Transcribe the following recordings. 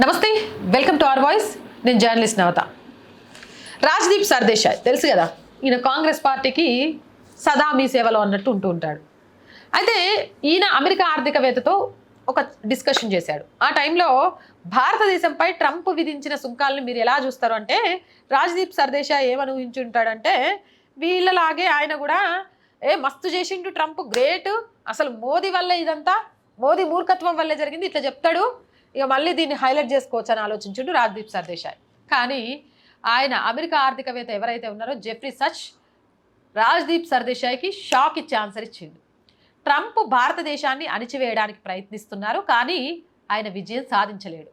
నమస్తే, welcome to our voice. నేను journalist నవత. రాజ్దీప్ సర్దేశాయ్ తెలుసు కదా, ఈయన కాంగ్రెస్ పార్టీకి సదా మీ సేవలో అన్నట్టు ఉంటూ ఉంటాడు. అయితే ఈయన అమెరికా ఆర్థికవేత్తతో ఒక డిస్కషన్ చేశాడు. ఆ టైంలో భారతదేశంపై ట్రంప్ విధించిన సుంకాలను మీరు ఎలా చూస్తారు అంటే, రాజ్దీప్ సర్దేశాయ్ ఏమని ఊహించుంటాడంటే, వీళ్ళలాగే ఆయన కూడా మస్తు చేసిండు ట్రంప్, గ్రేట్, అసలు మోదీ వల్ల ఇదంతా, మోదీ మూర్ఖత్వం వల్లే జరిగింది, ఇట్లా చెప్తాడు, ఇక మళ్ళీ దీన్ని హైలైట్ చేసుకోవచ్చు అని ఆలోచించుండు రాజ్దీప్ సర్దేశాయ్. కానీ ఆయన అమెరికా ఆర్థికవేత్త ఎవరైతే ఉన్నారో జెఫ్రీ సచ్, రాజ్దీప్ సర్దేశాయ్కి షాక్ ఇచ్చే ఆన్సర్ ఇచ్చిండు. ట్రంప్ భారతదేశాన్ని అణిచివేయడానికి ప్రయత్నిస్తున్నారు, కానీ ఆయన విజయం సాధించలేడు.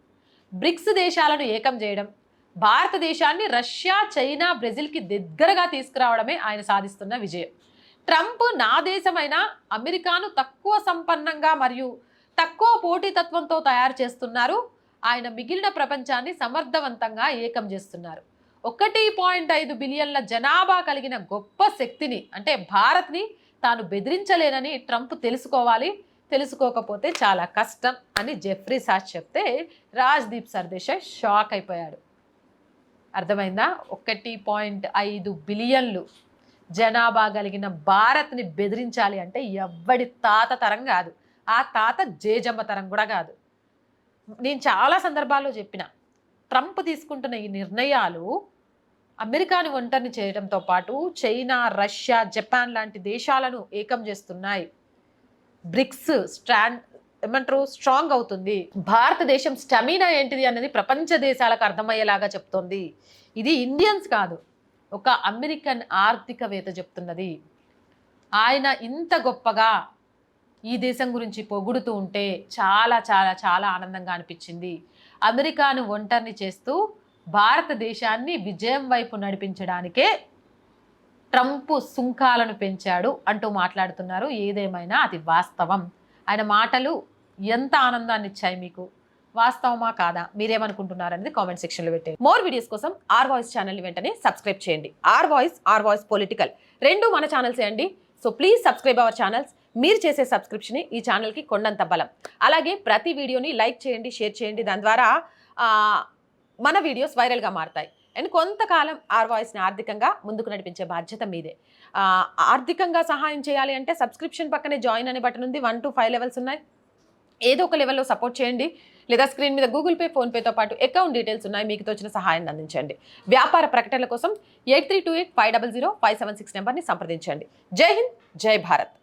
బ్రిక్స్ దేశాలను ఏకం చేయడం, భారతదేశాన్ని రష్యా, చైనా, బ్రెజిల్కి దగ్గరగా తీసుకురావడమే ఆయన సాధిస్తున్న విజయం. ట్రంప్ నా దేశమైన అమెరికాను తక్కువ సంపన్నంగా మరియు తక్కువ పోటీతత్వంతో తయారు చేస్తున్నారు. ఆయన మిగిలిన ప్రపంచాన్ని సమర్థవంతంగా ఏకం చేస్తున్నారు. 1.5 బిలియన్ల జనాభా కలిగిన గొప్ప శక్తిని, అంటే భారత్ని తాను బెదిరించలేనని ట్రంప్ తెలుసుకోవాలి, తెలుసుకోకపోతే చాలా కష్టం అని జెఫ్రీ సాచ్ చెప్తే రాజ్దీప్ సర్దేశాయ్ షాక్ అయిపోయాడు. అర్థమైందా? 1.5 బిలియన్లు జనాభా కలిగిన భారత్ని బెదిరించాలి అంటే ఎవ్వడి తాత తరం కాదు, ఆ తాత జేజమ్మ తరం కూడా కాదు. నేను చాలా సందర్భాల్లో చెప్పిన, ట్రంప్ తీసుకుంటున్న ఈ నిర్ణయాలు అమెరికాను ఒంటరిని చేయడంతో పాటు చైనా, రష్యా, జపాన్ లాంటి దేశాలను ఏకం చేస్తున్నాయి. బ్రిక్స్ స్ట్రాంగ్ అవుతుంది. భారతదేశం స్టమినా ఏంటిది అన్నది ప్రపంచ దేశాలకు అర్థమయ్యేలాగా చెప్తోంది. ఇది ఇండియన్స్ కాదు, ఒక అమెరికన్ ఆర్థికవేత్త చెప్తున్నది. ఆయన ఇంత గొప్పగా ఈ దేశం గురించి పొగుడుతూ ఉంటే చాలా చాలా చాలా ఆనందంగా అనిపించింది. అమెరికాను ఒంటరిని చేస్తూ భారతదేశాన్ని విజయం వైపు నడిపించడానికే ట్రంప్ సుంకాలను పెంచాడు అంటూ మాట్లాడుతున్నారు. ఏదేమైనా అది వాస్తవం. ఆయన మాటలు ఎంత ఆనందాన్ని ఇచ్చాయి మీకు, వాస్తవమా కాదా, మీరేమనుకుంటున్నారు అనేది కామెంట్ సెక్షన్లో పెట్టండి. మోర్ వీడియోస్ కోసం ఆర్ వాయిస్ ఛానల్ని వెంటనే సబ్స్క్రైబ్ చేయండి. ఆర్ వాయిస్ పొలిటికల్ రెండు మన ఛానల్సే అండి. So please subscribe our channels. మీరు చేసే సబ్స్క్రిప్షన్ ఈ ఛానల్కి కొండంత బలం. అలాగే ప్రతి వీడియోని లైక్ చేయండి, షేర్ చేయండి. దాని ద్వారా మన వీడియోస్ వైరల్గా మారుతాయి. అండ్ కొంతకాలం ఆర్ వాయిస్ని ఆర్థికంగా ముందుకు నడిపించే బాధ్యత మీదే. ఆర్థికంగా సహాయం చేయాలి అంటే సబ్స్క్రిప్షన్ పక్కనే జాయిన్ అనే బటన్ ఉంది. 1 to 5 లెవెల్స్ ఉన్నాయి. ఏదో ఒక లెవెల్లో సపోర్ట్ చేయండి, లేదా స్క్రీన్ మీద గూగుల్ పే, ఫోన్పేతో పాటు అకౌంట్ డీటెయిల్స్ ఉన్నాయి, మీకు తోచిన సహాయాన్ని అందించండి. వ్యాపార ప్రకటనల కోసం 8328 500 576 నెంబర్ని సంప్రదించండి. జై హింద్, జై భారత్.